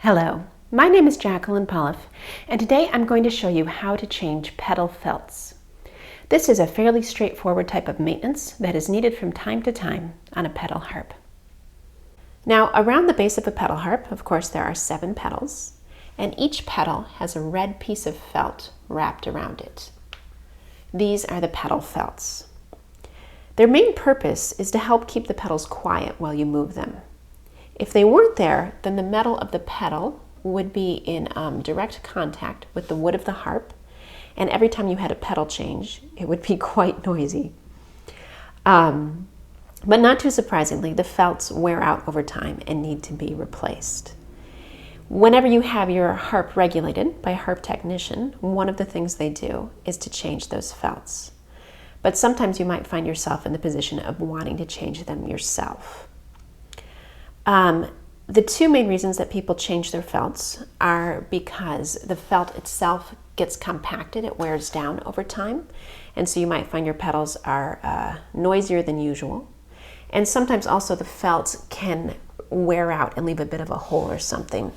Hello, my name is Jacqueline Pollauf, and today I'm going to show you how to change pedal felts. This is a fairly straightforward type of maintenance that is needed from time to time on a pedal harp. Now, around the base of a pedal harp, of course, there are 7 pedals, and each pedal has a red piece of felt wrapped around it. These are the pedal felts. Their main purpose is to help keep the pedals quiet while you move them. If they weren't there, then the metal of the pedal would be in direct contact with the wood of the harp, and every time you had a pedal change, it would be quite noisy. But not too surprisingly, the felts wear out over time and need to be replaced. Whenever you have your harp regulated by a harp technician, one of the things they do is to change those felts. But sometimes you might find yourself in the position of wanting to change them yourself. The 2 main reasons that people change their felts are because the felt itself gets compacted, it wears down over time, and so you might find your pedals are noisier than usual. And sometimes also the felts can wear out and leave a bit of a hole or something.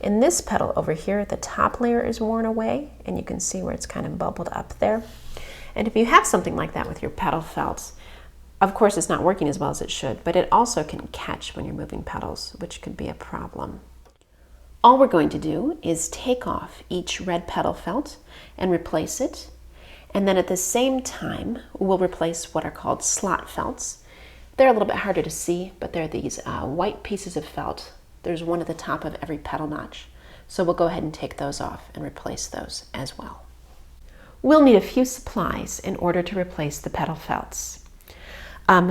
In this pedal over here, the top layer is worn away, and you can see where it's kind of bubbled up there. And if you have something like that with your pedal felts, of course, it's not working as well as it should, but it also can catch when you're moving pedals, which could be a problem. All we're going to do is take off each red pedal felt and replace it. And then at the same time, we'll replace what are called slot felts. They're a little bit harder to see, but they're these white pieces of felt. There's one at the top of every pedal notch. So we'll go ahead and take those off and replace those as well. We'll need a few supplies in order to replace the pedal felts.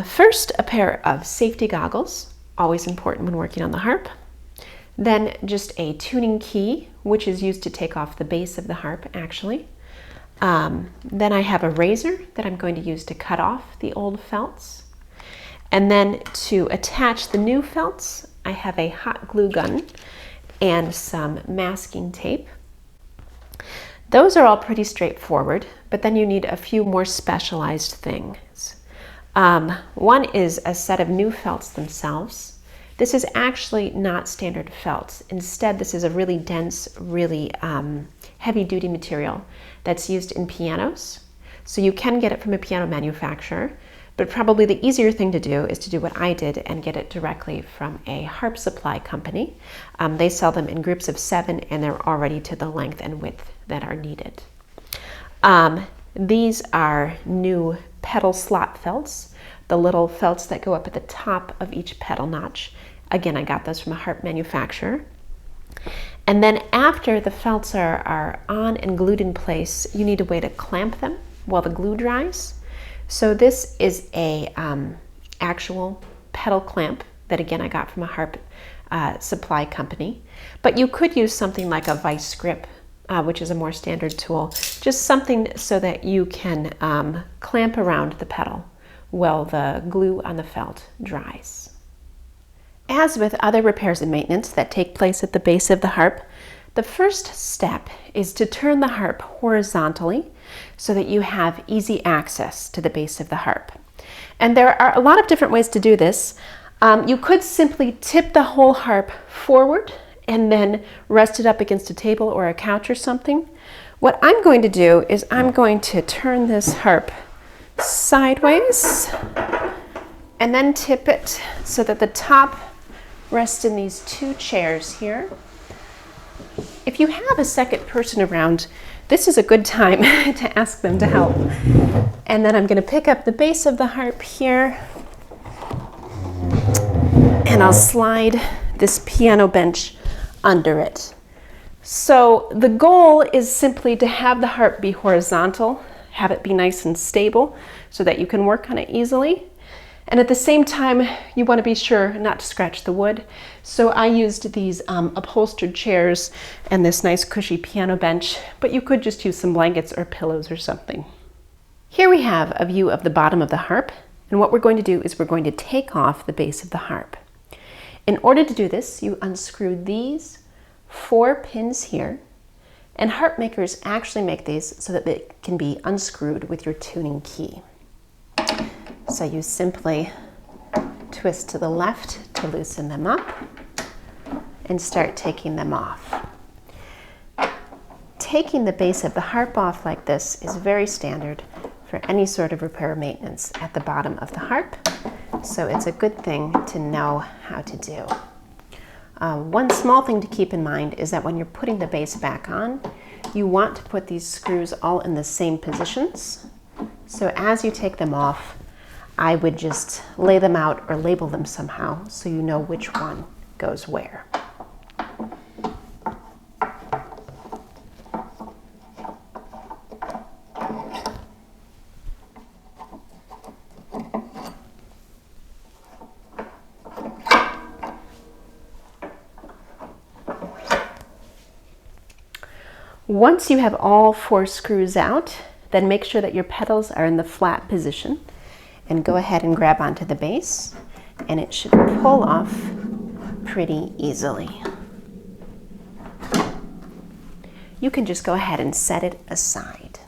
First, a pair of safety goggles, always important when working on the harp. Then just a tuning key, which is used to take off the base of the harp, actually. Then I have a razor that I'm going to use to cut off the old felts. And then to attach the new felts, I have a hot glue gun and some masking tape. Those are all pretty straightforward, but then you need a few more specialized things. One is a set of new felts themselves. This is actually not standard felt. Instead, this is a really dense, really heavy-duty material that's used in pianos. So you can get it from a piano manufacturer, but probably the easier thing to do is to do what I did and get it directly from a harp supply company. They sell them in groups of 7, and they're already to the length and width that are needed. These are new pedal slot felts, the little felts that go up at the top of each pedal notch. Again, I got those from a harp manufacturer. And then after the felts are on and glued in place, you need a way to clamp them while the glue dries. So this is a actual pedal clamp that, again, I got from a harp supply company. But you could use something like a vice grip, which is a more standard tool, just something so that you can clamp around the pedal while the glue on the felt dries. As with other repairs and maintenance that take place at the base of the harp, the first step is to turn the harp horizontally so that you have easy access to the base of the harp. And there are a lot of different ways to do this. You could simply tip the whole harp forward and then rest it up against a table or a couch or something. What I'm going to do is I'm going to turn this harp sideways and then tip it so that the top rests in these 2 chairs here. If you have a second person around, this is a good time to ask them to help. And then I'm going to pick up the base of the harp here, and I'll slide this piano bench under it. So the goal is simply to have the harp be horizontal, have it be nice and stable so that you can work on it easily. And at the same time, you want to be sure not to scratch the wood. So I used these upholstered chairs and this nice cushy piano bench, but you could just use some blankets or pillows or something. Here we have a view of the bottom of the harp. And what we're going to do is we're going to take off the base of the harp. In order to do this, you unscrew these 4 pins here. And harp makers actually make these so that they can be unscrewed with your tuning key. So you simply twist to the left to loosen them up, and start taking them off. Taking the base of the harp off like this is very standard for any sort of repair or maintenance at the bottom of the harp, so it's a good thing to know how to do. One small thing to keep in mind is that when you're putting the base back on, you want to put these screws all in the same positions. So as you take them off, I would just lay them out or label them somehow so you know which one goes where. Once you have all 4 screws out, then make sure that your pedals are in the flat position and go ahead and grab onto the base, and it should pull off pretty easily. You can just go ahead and set it aside.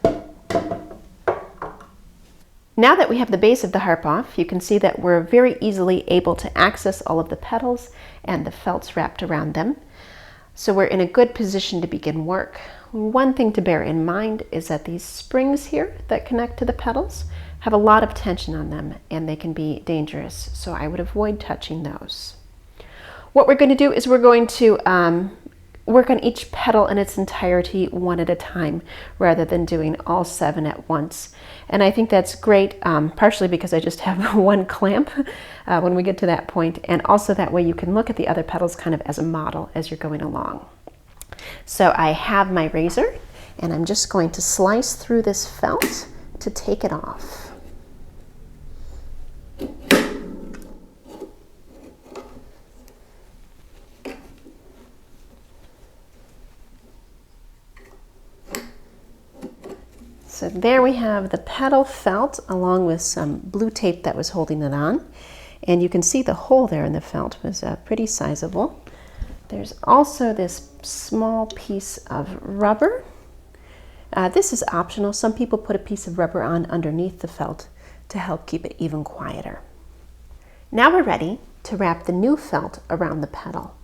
Now that we have the base of the harp off, you can see that we're very easily able to access all of the pedals and the felts wrapped around them. So we're in a good position to begin work. One thing to bear in mind is that these springs here that connect to the pedals have a lot of tension on them and they can be dangerous, so I would avoid touching those. What we're going to do is we're going to work on each pedal in its entirety one at a time rather than doing all 7 at once. And I think that's great, partially because I just have one clamp when we get to that point, and also that way you can look at the other pedals kind of as a model as you're going along. So I have my razor and I'm just going to slice through this felt to take it off. So there we have the pedal felt along with some blue tape that was holding it on. And you can see the hole there in the felt was pretty sizable. There's also this small piece of rubber. This is optional. Some people put a piece of rubber on underneath the felt to help keep it even quieter. Now we're ready to wrap the new felt around the pedal.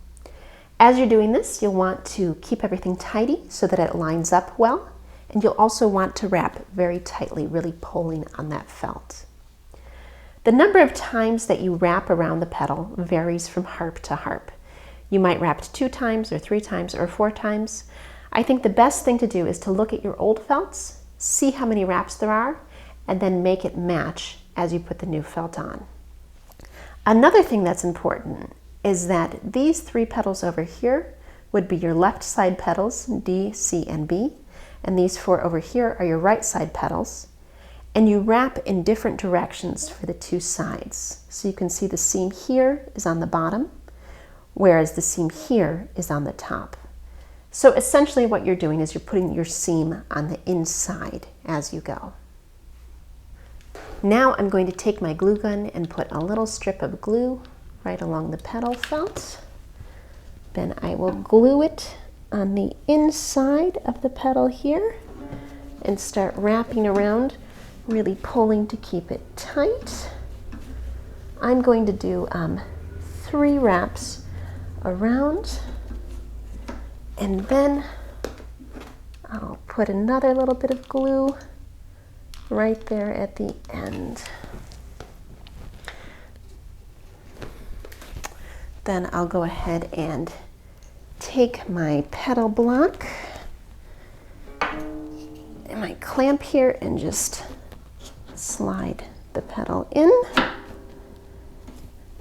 As you're doing this, you'll want to keep everything tidy so that it lines up well, and you'll also want to wrap very tightly, really pulling on that felt. The number of times that you wrap around the pedal varies from harp to harp. You might wrap it 2 times or 3 times or 4 times. I think the best thing to do is to look at your old felts, see how many wraps there are, and then make it match as you put the new felt on. Another thing that's important is that these 3 pedals over here would be your left side pedals, D, C, and B, and these 4 over here are your right side pedals, and you wrap in different directions for the 2 sides. So you can see the seam here is on the bottom, whereas the seam here is on the top. So essentially what you're doing is you're putting your seam on the inside as you go. Now I'm going to take my glue gun and put a little strip of glue right along the pedal felt. Then I will glue it on the inside of the pedal here and start wrapping around, really pulling to keep it tight. I'm going to do 3 wraps around, and then I'll put another little bit of glue right there at the end. Then I'll go ahead and take my pedal block and my clamp here and just slide the pedal in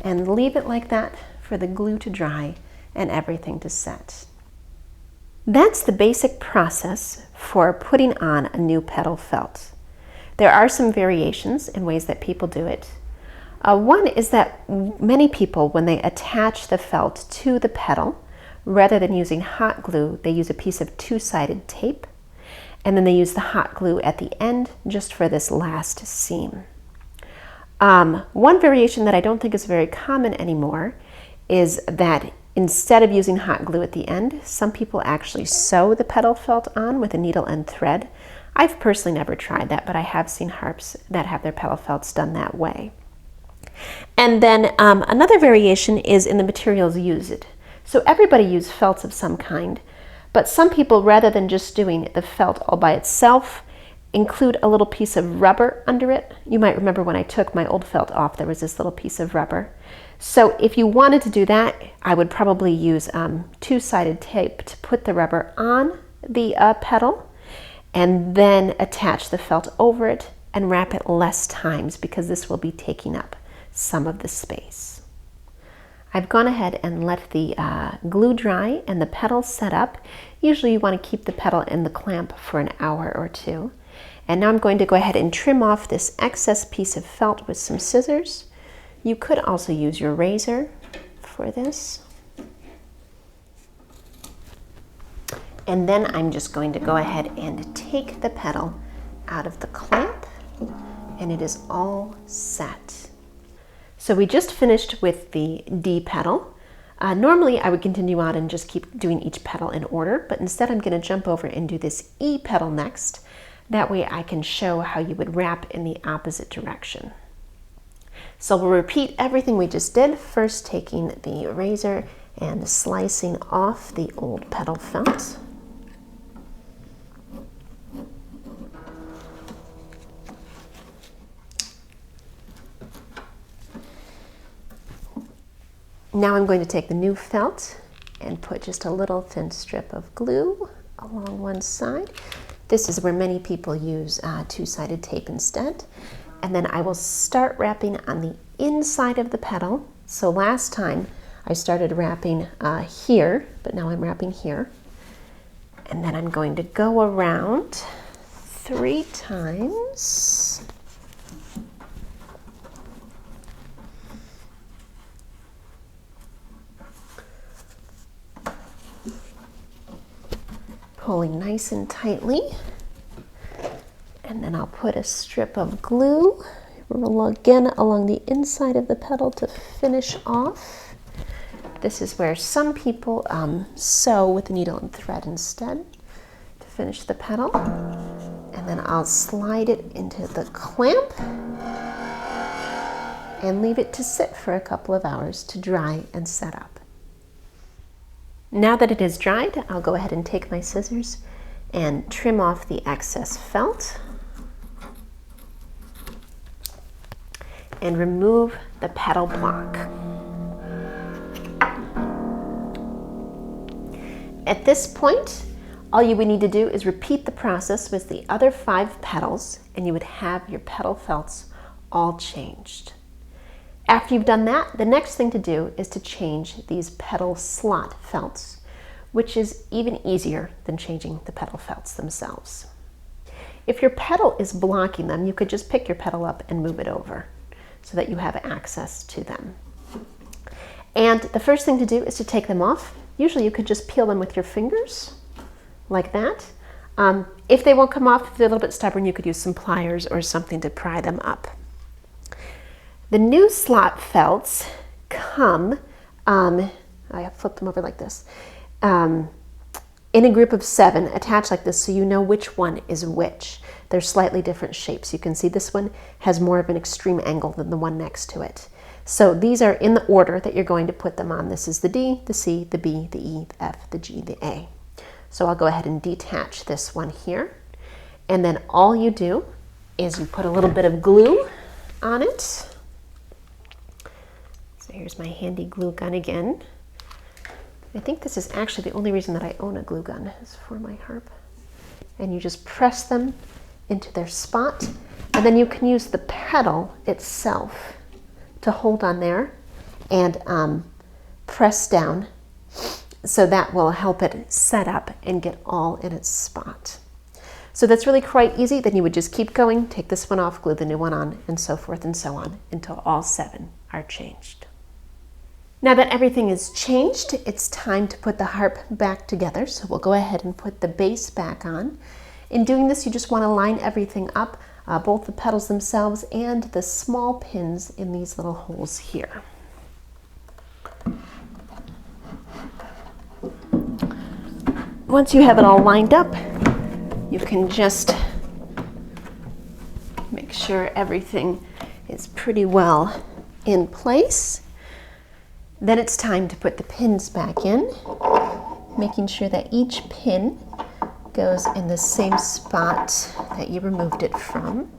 and leave it like that for the glue to dry and everything to set. That's the basic process for putting on a new pedal felt. There are some variations in ways that people do it. One is that many people, when they attach the felt to the pedal, rather than using hot glue, they use a piece of 2-sided tape, and then they use the hot glue at the end just for this last seam. One variation that I don't think is very common anymore is that instead of using hot glue at the end, some people actually sew the pedal felt on with a needle and thread. I've personally never tried that, but I have seen harps that have their pedal felts done that way. And then another variation is in the materials used. So everybody uses felts of some kind, but some people, rather than just doing the felt all by itself, include a little piece of rubber under it. You might remember when I took my old felt off, there was this little piece of rubber. So if you wanted to do that, I would probably use two-sided tape to put the rubber on the pedal and then attach the felt over it and wrap it less times because this will be taking up some of the space. I've gone ahead and let the glue dry and the pedal set up. Usually you want to keep the pedal in the clamp for an hour or two. And now I'm going to go ahead and trim off this excess piece of felt with some scissors. You could also use your razor for this. And then I'm just going to go ahead and take the pedal out of the clamp, and it is all set. So we just finished with the D pedal. Normally I would continue on and just keep doing each pedal in order, but instead I'm going to jump over and do this E pedal next. That way I can show how you would wrap in the opposite direction. So we'll repeat everything we just did, first taking the razor and slicing off the old pedal felt. Now I'm going to take the new felt and put just a little thin strip of glue along one side. This is where many people use two-sided tape instead. And then I will start wrapping on the inside of the pedal. So last time I started wrapping here, but now I'm wrapping here. And then I'm going to go around 3 times. Pulling nice and tightly, and then I'll put a strip of glue again along the inside of the pedal to finish off. This is where some people sew with a needle and thread instead to finish the pedal, and then I'll slide it into the clamp and leave it to sit for a couple of hours to dry and set up. Now that it is dried, I'll go ahead and take my scissors and trim off the excess felt and remove the pedal block. At this point, all you would need to do is repeat the process with the other 5 pedals, and you would have your pedal felts all changed. After you've done that, the next thing to do is to change these pedal slot felts, which is even easier than changing the pedal felts themselves. If your pedal is blocking them, you could just pick your pedal up and move it over so that you have access to them. And the first thing to do is to take them off. Usually you could just peel them with your fingers, like that. If they won't come off, if they're a little bit stubborn, you could use some pliers or something to pry them up. The new slot felts come, I flipped them over like this, in a group of 7 attached like this so you know which one is which. They're slightly different shapes. You can see this one has more of an extreme angle than the one next to it. So these are in the order that you're going to put them on. This is the D, the C, the B, the E, the F, the G, the A. So I'll go ahead and detach this one here. And then all you do is you put a little bit of glue on it. So here's my handy glue gun again. I think this is actually the only reason that I own a glue gun is for my harp. And you just press them into their spot, and then you can use the pedal itself to hold on there and press down, so that will help it set up and get all in its spot. So that's really quite easy. Then you would just keep going, take this one off, glue the new one on, and so forth and so on until all 7 are changed. Now that everything is changed, it's time to put the harp back together. So we'll go ahead and put the base back on. In doing this, you just want to line everything up, both the pedals themselves and the small pins in these little holes here. Once you have it all lined up, you can just make sure everything is pretty well in place. Then it's time to put the pins back in, making sure that each pin goes in the same spot that you removed it from.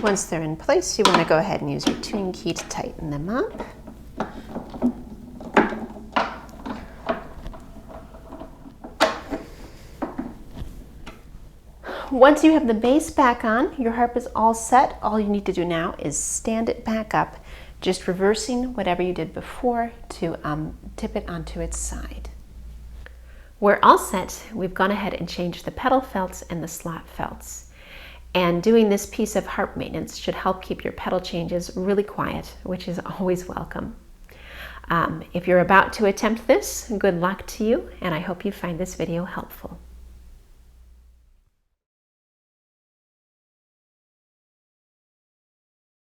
Once they're in place, you want to go ahead and use your tuning key to tighten them up. Once you have the base back on, your harp is all set. All you need to do now is stand it back up, just reversing whatever you did before to tip it onto its side. We're all set. We've gone ahead and changed the pedal felts and the slot felts. And doing this piece of harp maintenance should help keep your pedal changes really quiet, which is always welcome. If you're about to attempt this, good luck to you, and I hope you find this video helpful.